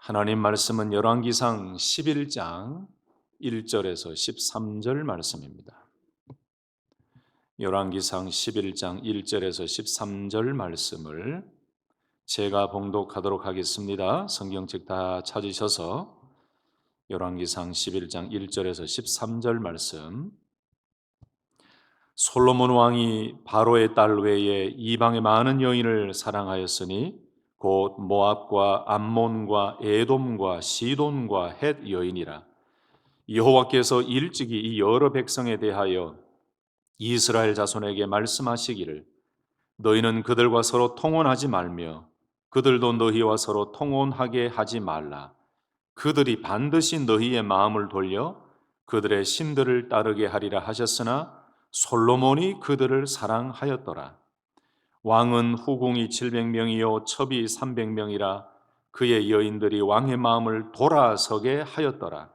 하나님 말씀은 열왕기상 11장 1절에서 13절 말씀입니다. 열왕기상 11장 1절에서 13절 말씀을 제가 봉독하도록 하겠습니다. 성경책 다 찾으셔서 열왕기상 11장 1절에서 13절 말씀. 솔로몬 왕이 바로의 딸 외에 이방의 많은 여인을 사랑하였으니 곧 모압과 암몬과 에돔과 시돈과 헷 여인이라. 여호와께서 일찍이 이 여러 백성에 대하여 이스라엘 자손에게 말씀하시기를 너희는 그들과 서로 통혼하지 말며 그들도 너희와 서로 통혼하게 하지 말라. 그들이 반드시 너희의 마음을 돌려 그들의 신들을 따르게 하리라 하셨으나 솔로몬이 그들을 사랑하였더라. 왕은 후궁이 700명이요 첩이 300명이라 그의 여인들이 왕의 마음을 돌아서게 하였더라.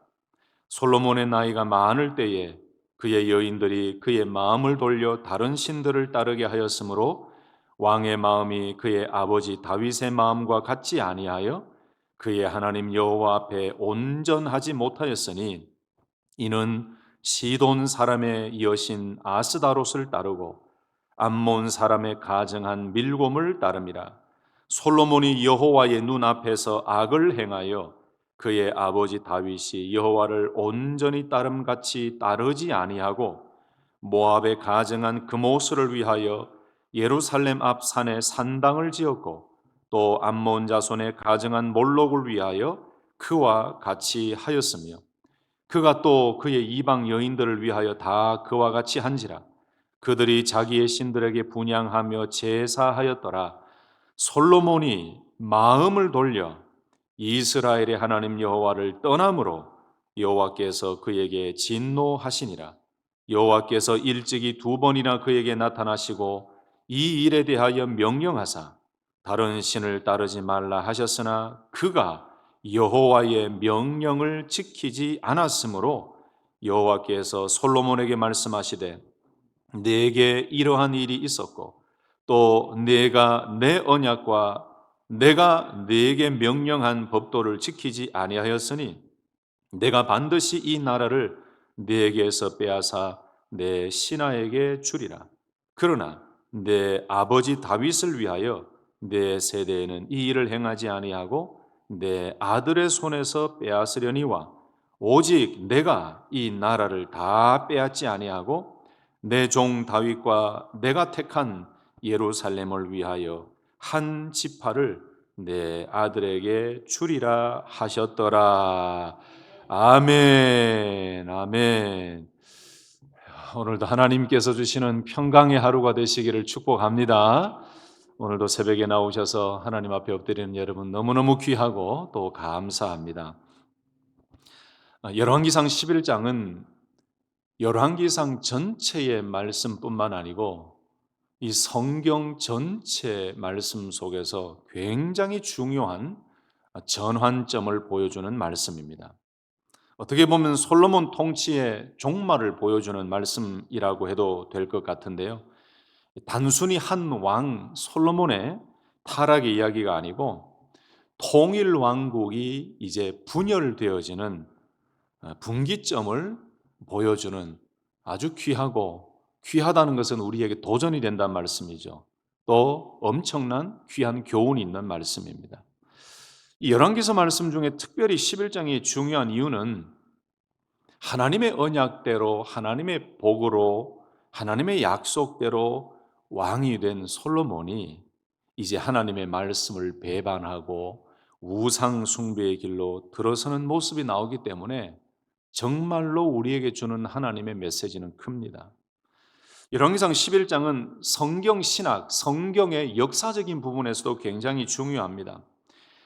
솔로몬의 나이가 많을 때에 그의 여인들이 그의 마음을 돌려 다른 신들을 따르게 하였으므로 왕의 마음이 그의 아버지 다윗의 마음과 같지 아니하여 그의 하나님 여호와 앞에 온전하지 못하였으니 이는 시돈 사람의 여신 아스다롯을 따르고 암몬 사람의 가증한 밀곰을 따름이라. 솔로몬이 여호와의 눈앞에서 악을 행하여 그의 아버지 다윗이 여호와를 온전히 따름같이 따르지 아니하고 모압에 가증한 그모스를 위하여 예루살렘 앞 산에 산당을 지었고 또 암몬 자손의 가증한 몰록을 위하여 그와 같이 하였으며 그가 또 그의 이방 여인들을 위하여 다 그와 같이 한지라. 그들이 자기의 신들에게 분향하며 제사하였더라. 솔로몬이 마음을 돌려 이스라엘의 하나님 여호와를 떠남으로 여호와께서 그에게 진노하시니라. 여호와께서 일찍이 2번이나 그에게 나타나시고 이 일에 대하여 명령하사 다른 신을 따르지 말라 하셨으나 그가 여호와의 명령을 지키지 않았으므로 여호와께서 솔로몬에게 말씀하시되 내게 이러한 일이 있었고 또 내가 내 언약과 내가 네게 명령한 법도를 지키지 아니하였으니 내가 반드시 이 나라를 네게서 빼앗아 내 신하에게 주리라. 그러나 내 아버지 다윗을 위하여 내 세대에는 이 일을 행하지 아니하고 내 아들의 손에서 빼앗으려니와 오직 내가 이 나라를 다 빼앗지 아니하고 내 종 다윗과 내가 택한 예루살렘을 위하여 한 지파를 내 아들에게 주리라 하셨더라. 아멘, 아멘. 오늘도 하나님께서 주시는 평강의 하루가 되시기를 축복합니다. 오늘도 새벽에 나오셔서 하나님 앞에 엎드리는 여러분 너무너무 귀하고 또 감사합니다. 열왕기상 11장은 열왕기상 전체의 말씀뿐만 아니고 이 성경 전체 말씀 속에서 굉장히 중요한 전환점을 보여주는 말씀입니다. 어떻게 보면 솔로몬 통치의 종말을 보여주는 말씀이라고 해도 될 것 같은데요. 단순히 한 왕 솔로몬의 타락의 이야기가 아니고 통일 왕국이 이제 분열되어지는 분기점을 보여주는 아주 귀하다는 것은 우리에게 도전이 된다는 말씀이죠. 또 엄청난 귀한 교훈이 있는 말씀입니다. 이 열왕기서 말씀 중에 특별히 11장이 중요한 이유는 하나님의 언약대로 하나님의 복으로 하나님의 약속대로 왕이 된 솔로몬이 이제 하나님의 말씀을 배반하고 우상 숭배의 길로 들어서는 모습이 나오기 때문에 정말로 우리에게 주는 하나님의 메시지는 큽니다. 열왕기상 11장은 성경 신학, 성경의 역사적인 부분에서도 굉장히 중요합니다.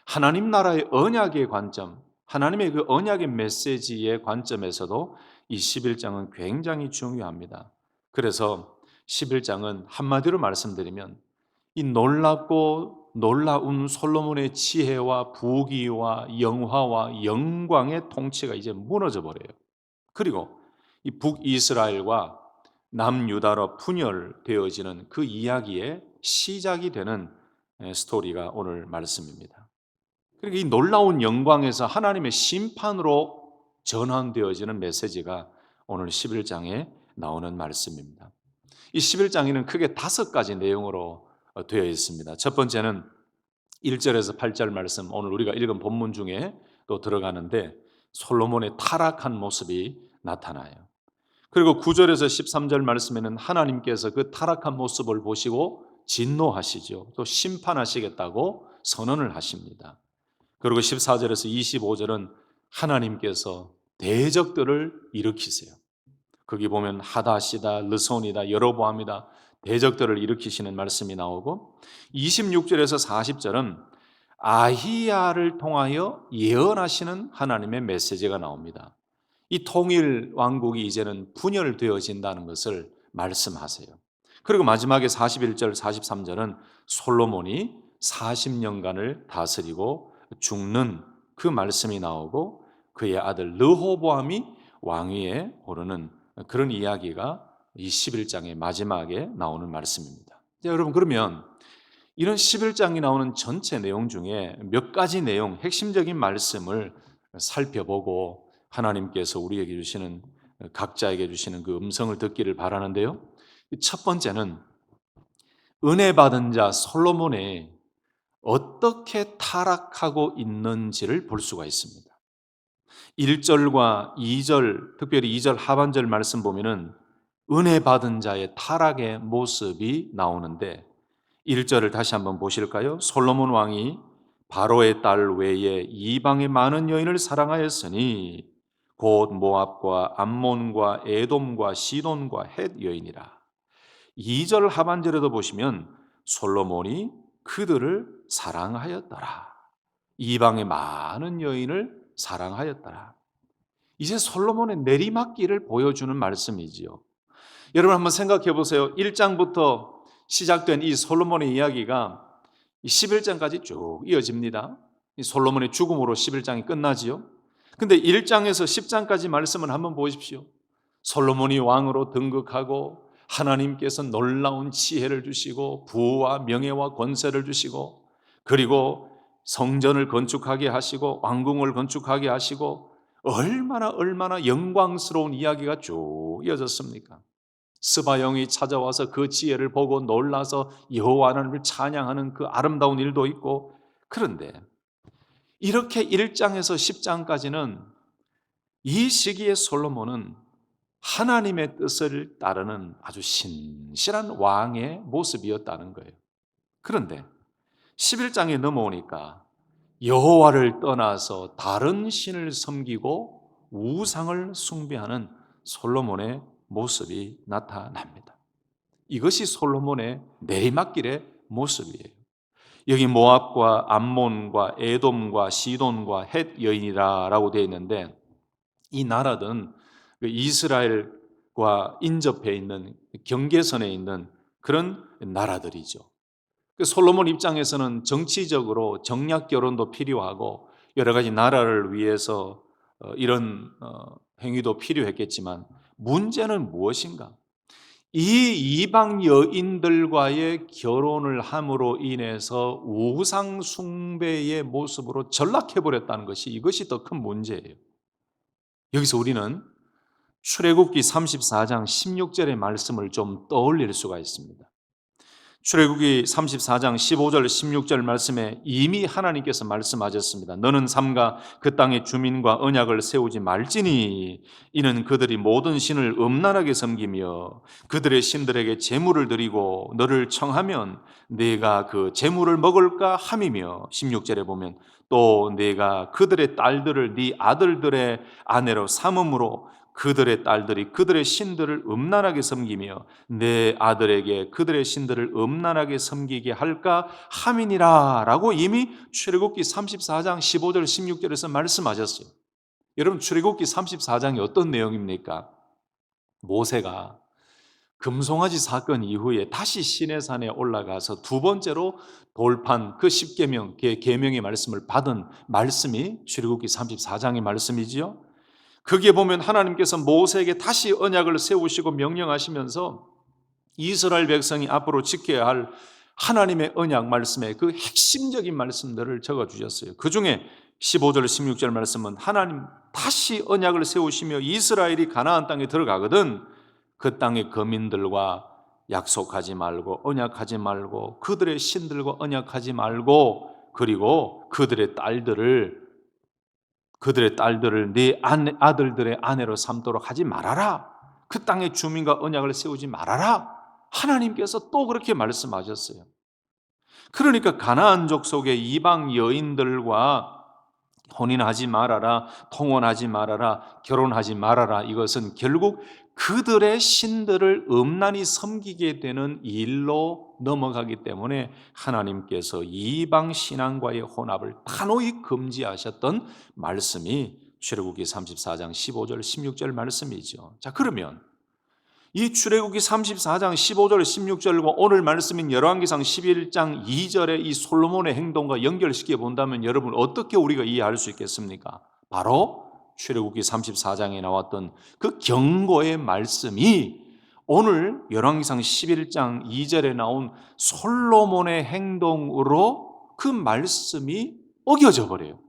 하나님 나라의 언약의 관점, 하나님의 그 언약의 메시지의 관점에서도 이 11장은 굉장히 중요합니다. 그래서 11장은 한마디로 말씀드리면 이 놀랍고 놀라운 솔로몬의 지혜와 부귀와 영화와 영광의 통치가 이제 무너져 버려요. 그리고 이 북이스라엘과 남유다로 분열되어지는 그 이야기의 시작이 되는 스토리가 오늘 말씀입니다. 그러니까 이 놀라운 영광에서 하나님의 심판으로 전환되어지는 메시지가 오늘 11장에 나오는 말씀입니다. 이 11장에는 크게 5가지 내용으로 되어 있습니다. 첫 번째는 1절에서 8절 말씀, 오늘 우리가 읽은 본문 중에 또 들어가는데 솔로몬의 타락한 모습이 나타나요. 그리고 9절에서 13절 말씀에는 하나님께서 그 타락한 모습을 보시고 진노하시죠. 또 심판하시겠다고 선언을 하십니다. 그리고 14절에서 25절은 하나님께서 대적들을 일으키세요. 거기 보면 하닷이다, 르손이다, 여로보암이다, 대적들을 일으키시는 말씀이 나오고 26절에서 40절은 아히야를 통하여 예언하시는 하나님의 메시지가 나옵니다. 이 통일 왕국이 이제는 분열되어진다는 것을 말씀하세요. 그리고 마지막에 41절, 43절은 솔로몬이 40년간을 다스리고 죽는 그 말씀이 나오고 그의 아들 르호보암이 왕위에 오르는 그런 이야기가 이 11장의 마지막에 나오는 말씀입니다. 자, 여러분, 그러면 이런 11장이 나오는 전체 내용 중에 몇 가지 내용, 핵심적인 말씀을 살펴보고 하나님께서 우리에게 주시는, 각자에게 주시는 그 음성을 듣기를 바라는데요. 첫 번째는 은혜 받은 자 솔로몬이 어떻게 타락하고 있는지를 볼 수가 있습니다. 1절과 2절, 특별히 2절 하반절 말씀 보면은 은혜 받은 자의 타락의 모습이 나오는데 1절을 다시 한번 보실까요? 솔로몬 왕이 바로의 딸 외에 이방의 많은 여인을 사랑하였으니 곧 모압과 암몬과 에돔과 시돈과 헷 여인이라. 2절 하반절에도 보시면 솔로몬이 그들을 사랑하였더라. 이방의 많은 여인을 사랑하였더라. 이제 솔로몬의 내리막길을 보여주는 말씀이지요. 여러분 한번 생각해 보세요. 1장부터 시작된 이 솔로몬의 이야기가 11장까지 쭉 이어집니다. 이 솔로몬의 죽음으로 11장이 끝나지요. 근데 1장에서 10장까지 말씀을 한번 보십시오. 솔로몬이 왕으로 등극하고 하나님께서 놀라운 지혜를 주시고 부와 명예와 권세를 주시고 그리고 성전을 건축하게 하시고 왕궁을 건축하게 하시고 얼마나 영광스러운 이야기가 쭉 이어졌습니까? 스바 영이 찾아와서 그 지혜를 보고 놀라서 여호와 하나님을 찬양하는 그 아름다운 일도 있고, 그런데 이렇게 1장에서 10장까지는 이 시기의 솔로몬은 하나님의 뜻을 따르는 아주 신실한 왕의 모습이었다는 거예요. 그런데 11장에 넘어오니까 여호와를 떠나서 다른 신을 섬기고 우상을 숭배하는 솔로몬의 모습이 나타납니다. 이것이 솔로몬의 내리막길의 모습이에요. 여기 모압과 암몬과 에돔과 시돈과 헷 여인이라고 되어 있는데 이 나라들은 이스라엘과 인접해 있는 경계선에 있는 그런 나라들이죠. 솔로몬 입장에서는 정치적으로 정략 결혼도 필요하고 여러 가지 나라를 위해서 이런 행위도 필요했겠지만 문제는 무엇인가? 이 이방 여인들과의 결혼을 함으로 인해서 우상 숭배의 모습으로 전락해버렸다는 것이 이것이 더 큰 문제예요. 여기서 우리는 출애굽기 34장 16절의 말씀을 좀 떠올릴 수가 있습니다. 출애굽기 34장 15절 16절 말씀에 이미 하나님께서 말씀하셨습니다. 너는 삼가 그 땅의 주민과 언약을 세우지 말지니 이는 그들이 모든 신을 음란하게 섬기며 그들의 신들에게 제물을 드리고 너를 청하면 네가 그 제물을 먹을까 함이며 16절에 보면 또 네가 그들의 딸들을 네 아들들의 아내로 삼음으로 그들의 딸들이 그들의 신들을 음란하게 섬기며 내 아들에게 그들의 신들을 음란하게 섬기게 할까 함이니라 라고 이미 출애굽기 34장 15절 16절에서 말씀하셨어요. 여러분 출애굽기 34장이 어떤 내용입니까? 모세가 금송아지 사건 이후에 다시 시내산에 올라가서 두 번째로 돌판 그 십계명 계명의 말씀을 받은 말씀이 출애굽기 34장의 말씀이지요. 거기에 보면 하나님께서 모세에게 다시 언약을 세우시고 명령하시면서 이스라엘 백성이 앞으로 지켜야 할 하나님의 언약 말씀에 그 핵심적인 말씀들을 적어주셨어요. 그 중에 15절 16절 말씀은 하나님 다시 언약을 세우시며 이스라엘이 가나안 땅에 들어가거든 그 땅의 거민들과 약속하지 말고 언약하지 말고 그들의 신들과 언약하지 말고 그리고 그들의 딸들을 네 아들들의 아내로 삼도록 하지 말아라. 그 땅의 주민과 언약을 세우지 말아라. 하나님께서 또 그렇게 말씀하셨어요. 그러니까 가나안 족속의 이방 여인들과 혼인하지 말아라, 통혼하지 말아라, 결혼하지 말아라. 이것은 결국 그들의 신들을 음란히 섬기게 되는 일로 넘어가기 때문에 하나님께서 이방 신앙과의 혼합을 단호히 금지하셨던 말씀이 출애굽기 34장 15절 16절 말씀이죠. 자, 그러면 이 출애굽기 34장 15절 16절과 오늘 말씀인 열왕기상 11장 2절의 이 솔로몬의 행동과 연결시켜 본다면 여러분 어떻게 우리가 이해할 수 있겠습니까? 바로 출애굽기 34장에 나왔던 그 경고의 말씀이 오늘 열왕기상 11장 2절에 나온 솔로몬의 행동으로 그 말씀이 어겨져 버려요.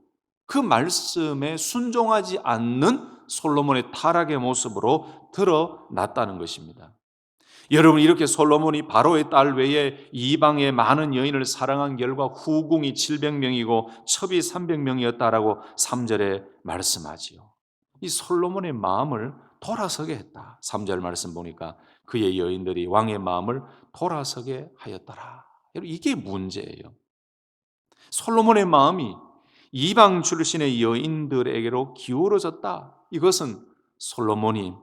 그 말씀에 순종하지 않는 솔로몬의 타락의 모습으로 드러났다는 것입니다. 여러분, 이렇게 솔로몬이 바로의 딸 외에 이방의 많은 여인을 사랑한 결과 후궁이 700명이고 첩이 300명이었다라고 3절에 말씀하지요. 이 솔로몬의 마음을 돌아서게 했다. 3절 말씀 보니까 그의 여인들이 왕의 마음을 돌아서게 하였더라. 여러분, 이게 문제예요. 솔로몬의 마음이 이방 출신의 여인들에게로 기울어졌다. 이것은 솔로몬이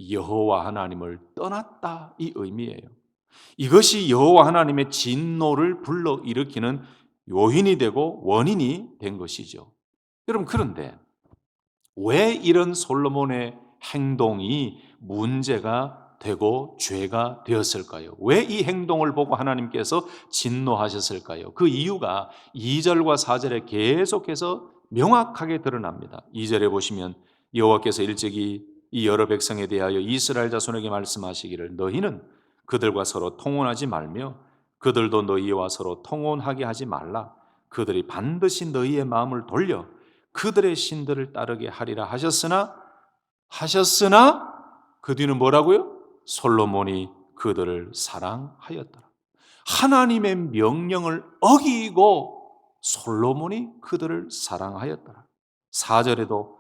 여호와 하나님을 떠났다 이 의미예요. 이것이 여호와 하나님의 진노를 불러일으키는 요인이 되고 원인이 된 것이죠. 여러분, 그런데 왜 이런 솔로몬의 행동이 문제가 되고 죄가 되었을까요? 왜 이 행동을 보고 하나님께서 진노하셨을까요? 그 이유가 2절과 4절에 계속해서 명확하게 드러납니다. 2절에 보시면 여호와께서 일찍이 이 여러 백성에 대하여 이스라엘 자손에게 말씀하시기를 너희는 그들과 서로 통혼하지 말며 그들도 너희와 서로 통혼하게 하지 말라. 그들이 반드시 너희의 마음을 돌려 그들의 신들을 따르게 하리라 하셨으나 그 뒤는 뭐라고요? 솔로몬이 그들을 사랑하였더라. 하나님의 명령을 어기고 솔로몬이 그들을 사랑하였더라. 4절에도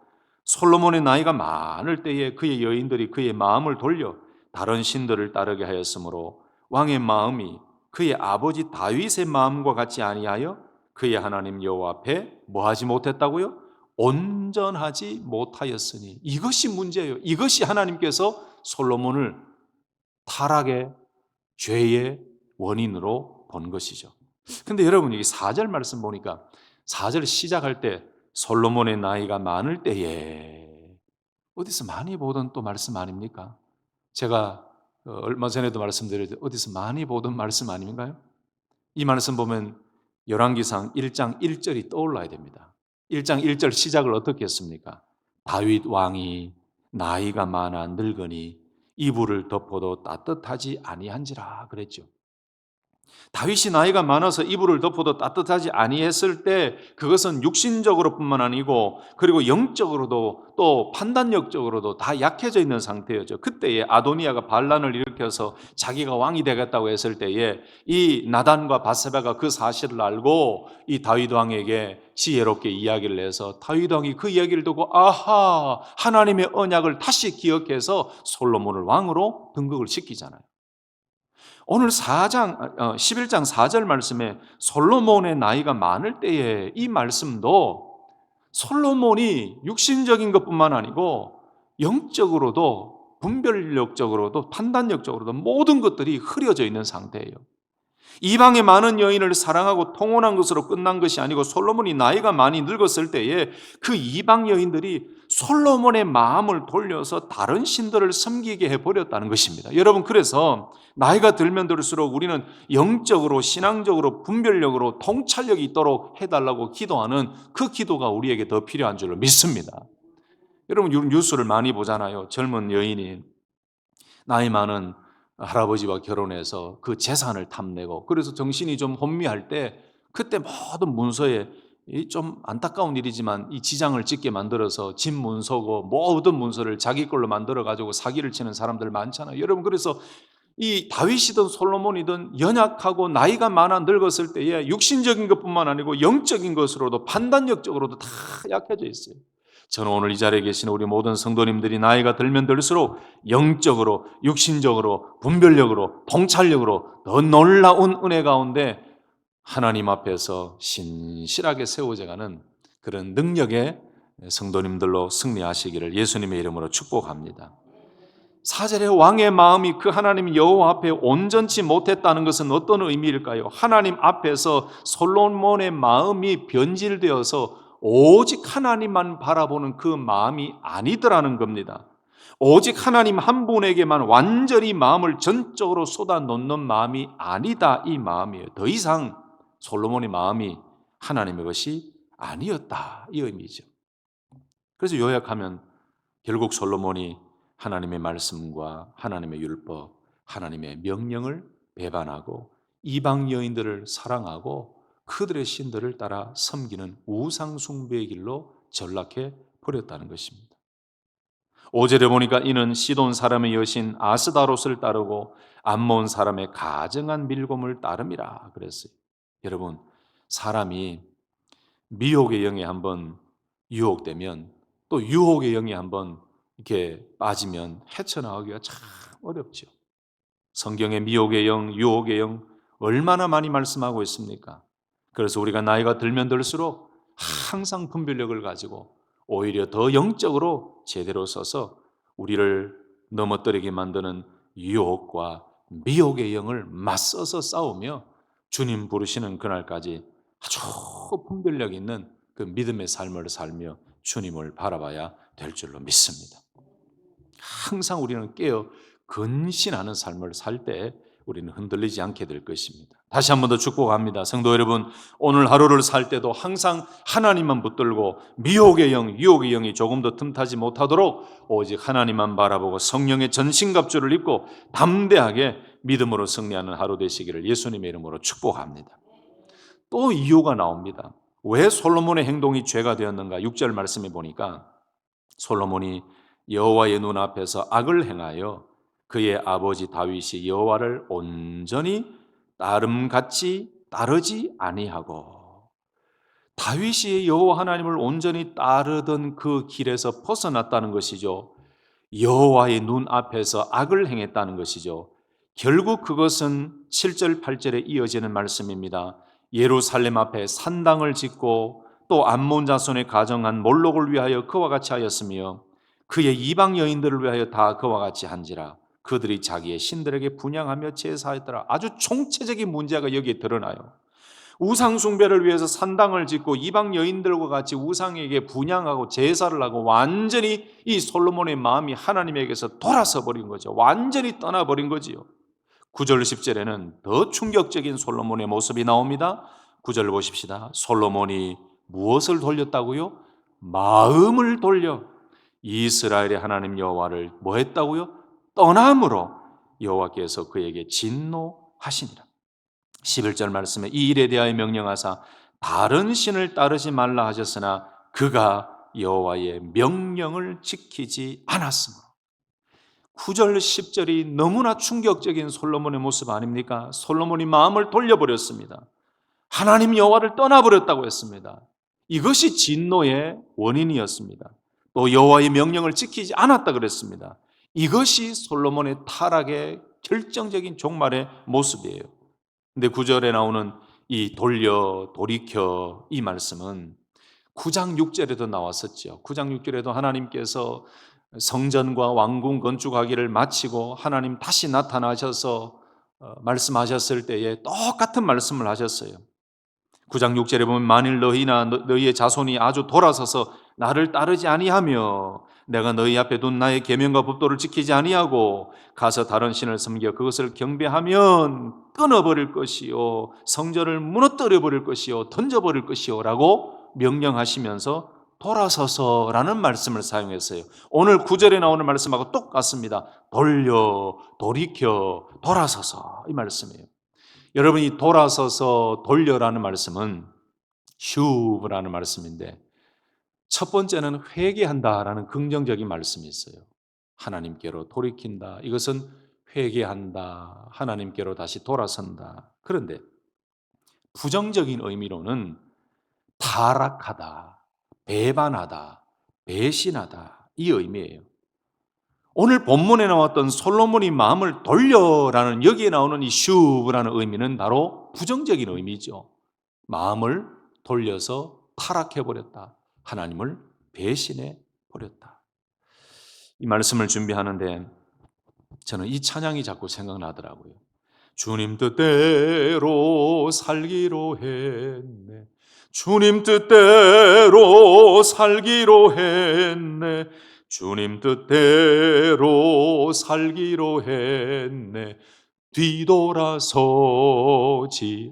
솔로몬의 나이가 많을 때에 그의 여인들이 그의 마음을 돌려 다른 신들을 따르게 하였으므로 왕의 마음이 그의 아버지 다윗의 마음과 같이 아니하여 그의 하나님 여호와 앞에 뭐하지 못했다고요? 온전하지 못하였으니. 이것이 문제예요. 이것이 하나님께서 솔로몬을 타락의 죄의 원인으로 본 것이죠. 근데 여러분, 이 4절 말씀 보니까 4절 시작할 때 솔로몬의 나이가 많을 때에 어디서 많이 보던 또 말씀 아닙니까? 제가 얼마 전에도 말씀드렸는데 어디서 많이 보던 말씀 아닌가요? 이 말씀 보면 열왕기상 1장 1절이 떠올라야 됩니다. 1장 1절 시작을 어떻게 했습니까? 다윗 왕이 나이가 많아 늙으니 이불을 덮어도 따뜻하지 아니한지라 그랬죠. 다윗이 나이가 많아서 이불을 덮어도 따뜻하지 아니했을 때 그것은 육신적으로뿐만 아니고 그리고 영적으로도 또 판단력적으로도 다 약해져 있는 상태였죠. 그때에 아도니아가 반란을 일으켜서 자기가 왕이 되겠다고 했을 때에 이 나단과 바세바가 그 사실을 알고 이 다윗 왕에게 지혜롭게 이야기를 해서 다윗 왕이 그 이야기를 듣고 아하, 하나님의 언약을 다시 기억해서 솔로몬을 왕으로 등극을 시키잖아요. 오늘 11장 4절 말씀에 솔로몬의 나이가 많을 때에 이 말씀도 솔로몬이 육신적인 것뿐만 아니고 영적으로도 분별력적으로도 판단력적으로도 모든 것들이 흐려져 있는 상태예요. 이방의 많은 여인을 사랑하고 통혼한 것으로 끝난 것이 아니고 솔로몬이 나이가 많이 늙었을 때에 그 이방 여인들이 솔로몬의 마음을 돌려서 다른 신들을 섬기게 해버렸다는 것입니다. 여러분, 그래서 나이가 들면 들수록 우리는 영적으로 신앙적으로 분별력으로 통찰력이 있도록 해달라고 기도하는 그 기도가 우리에게 더 필요한 줄로 믿습니다. 여러분, 뉴스를 많이 보잖아요. 젊은 여인이 나이 많은 할아버지와 결혼해서 그 재산을 탐내고, 그래서 정신이 좀 혼미할 때 그때 모든 문서에 이 좀 안타까운 일이지만 이 지장을 찍게 만들어서 집 문서고 모든 문서를 자기 걸로 만들어 가지고 사기를 치는 사람들 많잖아요. 여러분, 그래서 이 다윗이든 솔로몬이든 연약하고 나이가 많아 늙었을 때에 육신적인 것뿐만 아니고 영적인 것으로도 판단력적으로도 다 약해져 있어요. 저는 오늘 이 자리에 계신 우리 모든 성도님들이 나이가 들면 들수록 영적으로, 육신적으로, 분별력으로, 통찰력으로 더 놀라운 은혜 가운데 하나님 앞에서 신실하게 세워져가는 그런 능력의 성도님들로 승리하시기를 예수님의 이름으로 축복합니다. 4절에 왕의 마음이 그 하나님 여호와 앞에 온전치 못했다는 것은 어떤 의미일까요? 하나님 앞에서 솔로몬의 마음이 변질되어서 오직 하나님만 바라보는 그 마음이 아니더라는 겁니다. 오직 하나님 한 분에게만 완전히 마음을 전적으로 쏟아놓는 마음이 아니다, 이 마음이에요. 더 이상 솔로몬의 마음이 하나님의 것이 아니었다, 이 의미죠. 그래서 요약하면 결국 솔로몬이 하나님의 말씀과 하나님의 율법, 하나님의 명령을 배반하고 이방 여인들을 사랑하고 그들의 신들을 따라 섬기는 우상 숭배의 길로 전락해 버렸다는 것입니다. 5절에 보니까 이는 시돈 사람의 여신 아스다롯을 따르고 암몬 사람의 가증한 밀곰을 따름이라 그랬어요. 여러분, 사람이 미혹의 영에 한번 유혹되면, 또 유혹의 영에 한번 이렇게 빠지면 헤쳐나오기가 참 어렵죠. 성경의 미혹의 영, 유혹의 영 얼마나 많이 말씀하고 있습니까? 그래서 우리가 나이가 들면 들수록 항상 분별력을 가지고 오히려 더 영적으로 제대로 서서 우리를 넘어뜨리게 만드는 유혹과 미혹의 영을 맞서서 싸우며 주님 부르시는 그날까지 아주 분별력 있는 그 믿음의 삶을 살며 주님을 바라봐야 될 줄로 믿습니다. 항상 우리는 깨어 근신하는 삶을 살 때 우리는 흔들리지 않게 될 것입니다. 다시 한 번 더 축복합니다. 성도 여러분, 오늘 하루를 살 때도 항상 하나님만 붙들고 미혹의 영, 유혹의 영이 조금 더 틈타지 못하도록 오직 하나님만 바라보고 성령의 전신갑주를 입고 담대하게 믿음으로 승리하는 하루 되시기를 예수님의 이름으로 축복합니다. 또 이유가 나옵니다. 왜 솔로몬의 행동이 죄가 되었는가? 6절 말씀해 보니까 솔로몬이 여호와의 눈앞에서 악을 행하여 그의 아버지 다윗이 여호와를 온전히 따름같이 따르지 아니하고, 다윗이 여호와 하나님을 온전히 따르던 그 길에서 벗어났다는 것이죠. 여호와의 눈앞에서 악을 행했다는 것이죠. 결국 그것은 7절 8절에 이어지는 말씀입니다. 예루살렘 앞에 산당을 짓고 또 암몬 자손의 가정한 몰록을 위하여 그와 같이 하였으며 그의 이방 여인들을 위하여 다 그와 같이 한지라 그들이 자기의 신들에게 분향하며 제사했더라. 아주 총체적인 문제가 여기에 드러나요. 우상 숭배를 위해서 산당을 짓고 이방 여인들과 같이 우상에게 분향하고 제사를 하고 완전히 이 솔로몬의 마음이 하나님에게서 돌아서 버린 거죠. 완전히 떠나버린 거지요. 9절 10절에는 더 충격적인 솔로몬의 모습이 나옵니다. 9절 보십시다. 솔로몬이 무엇을 돌렸다고요? 마음을 돌려 이스라엘의 하나님 여호와를 뭐 했다고요? 떠남으로 여호와께서 그에게 진노하시니라. 11절 말씀에 이 일에 대하여 명령하사 다른 신을 따르지 말라 하셨으나 그가 여호와의 명령을 지키지 않았으므로. 9절 10절이 너무나 충격적인 솔로몬의 모습 아닙니까? 솔로몬이 마음을 돌려버렸습니다. 하나님 여호와를 떠나버렸다고 했습니다. 이것이 진노의 원인이었습니다. 또 여호와의 명령을 지키지 않았다 그랬습니다. 이것이 솔로몬의 타락의 결정적인 종말의 모습이에요. 근데 9절에 나오는 이 돌이켜 이 말씀은 9장 6절에도 나왔었죠. 9장 6절에도 하나님께서 성전과 왕궁 건축하기를 마치고 하나님 다시 나타나셔서 말씀하셨을 때에 똑같은 말씀을 하셨어요. 9장 6절에 보면 만일 너희나 너희의 자손이 아주 돌아서서 나를 따르지 아니하며 내가 너희 앞에 둔 나의 계명과 법도를 지키지 아니하고 가서 다른 신을 섬겨 그것을 경배하면 끊어버릴 것이요 성전을 무너뜨려 버릴 것이요 던져버릴 것이요 라고 명령하시면서 돌아서서라는 말씀을 사용했어요. 오늘 9절에 나오는 말씀하고 똑같습니다. 돌려, 돌이켜, 돌아서서 이 말씀이에요. 여러분이 돌아서서 돌려라는 말씀은 슈브라는 말씀인데 첫 번째는 회개한다라는 긍정적인 말씀이 있어요. 하나님께로 돌이킨다. 이것은 회개한다. 하나님께로 다시 돌아선다. 그런데 부정적인 의미로는 타락하다, 배반하다, 배신하다 이 의미예요. 오늘 본문에 나왔던 솔로몬이 마음을 돌려라는 여기에 나오는 이 슈브라는 의미는 바로 부정적인 의미죠. 마음을 돌려서 타락해버렸다. 하나님을 배신해버렸다. 이 말씀을 준비하는데 저는 이 찬양이 자꾸 생각나더라고요. 주님 뜻대로 살기로 했네. 주님 뜻대로 살기로 했네. 주님 뜻대로 살기로 했네. 뒤돌아서지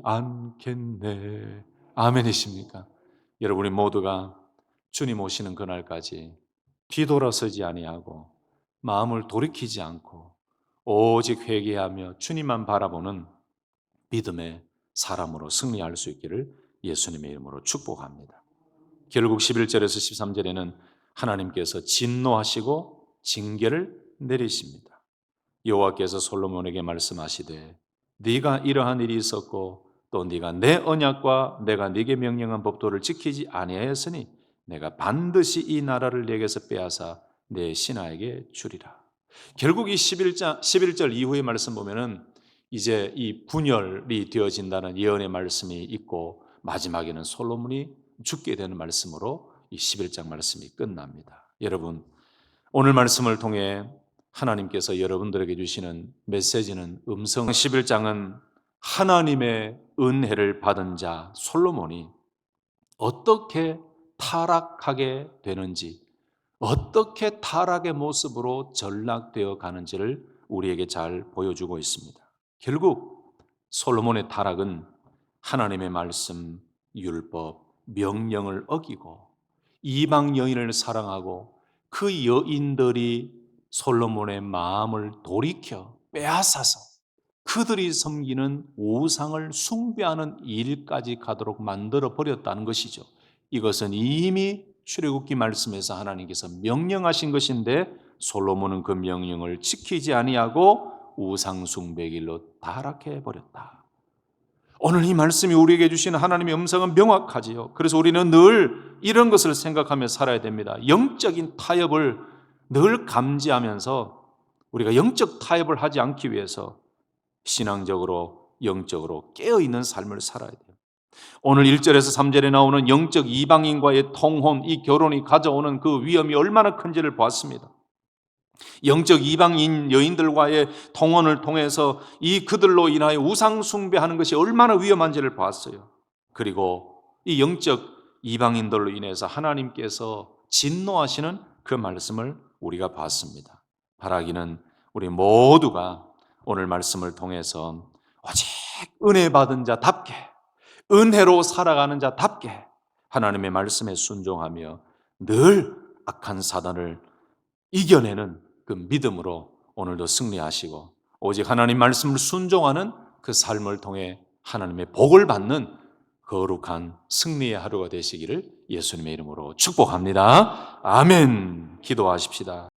않겠네. 아멘이십니까? 여러분이 모두가 주님 오시는 그날까지 뒤돌아서지 아니하고 마음을 돌이키지 않고 오직 회개하며 주님만 바라보는 믿음의 사람으로 승리할 수 있기를 예수님의 이름으로 축복합니다. 결국 11절에서 13절에는 하나님께서 진노하시고 징계를 내리십니다. 여호와께서 솔로몬에게 말씀하시되 네가 이러한 일이 있었고 또 네가 내 언약과 내가 네게 명령한 법도를 지키지 아니하였으니 내가 반드시 이 나라를 네게서 빼앗아 내 신하에게 주리라. 결국 이 11절 이후의 말씀 보면은 이제 이 분열이 되어진다는 예언의 말씀이 있고 마지막에는 솔로몬이 죽게 되는 말씀으로 이 11장 말씀이 끝납니다. 여러분, 오늘 말씀을 통해 하나님께서 여러분들에게 주시는 메시지는 음성 11장은 하나님의 은혜를 받은 자 솔로몬이 어떻게 타락하게 되는지, 어떻게 타락의 모습으로 전락되어 가는지를 우리에게 잘 보여주고 있습니다. 결국 솔로몬의 타락은 하나님의 말씀, 율법, 명령을 어기고 이방 여인을 사랑하고 그 여인들이 솔로몬의 마음을 돌이켜 빼앗아서 그들이 섬기는 우상을 숭배하는 일까지 가도록 만들어 버렸다는 것이죠. 이것은 이미 출애굽기 말씀에서 하나님께서 명령하신 것인데 솔로몬은 그 명령을 지키지 아니하고 우상 숭배 길로 타락해 버렸다. 오늘 이 말씀이 우리에게 주시는 하나님의 음성은 명확하지요. 그래서 우리는 늘 이런 것을 생각하며 살아야 됩니다. 영적인 타협을 늘 감지하면서 우리가 영적 타협을 하지 않기 위해서 신앙적으로 영적으로 깨어있는 삶을 살아야 돼요. 오늘 1절에서 3절에 나오는 영적 이방인과의 통혼, 이 결혼이 가져오는 그 위험이 얼마나 큰지를 보았습니다. 영적 이방인 여인들과의 통혼을 통해서 이 그들로 인하여 우상 숭배하는 것이 얼마나 위험한지를 보았어요. 그리고 이 영적 이방인들로 인해서 하나님께서 진노하시는 그 말씀을 우리가 봤습니다. 바라기는 우리 모두가 오늘 말씀을 통해서 오직 은혜 받은 자답게, 은혜로 살아가는 자답게 하나님의 말씀에 순종하며 늘 악한 사단을 이겨내는 그 믿음으로 오늘도 승리하시고 오직 하나님 말씀을 순종하는 그 삶을 통해 하나님의 복을 받는 거룩한 승리의 하루가 되시기를 예수님의 이름으로 축복합니다. 아멘. 기도하십시다.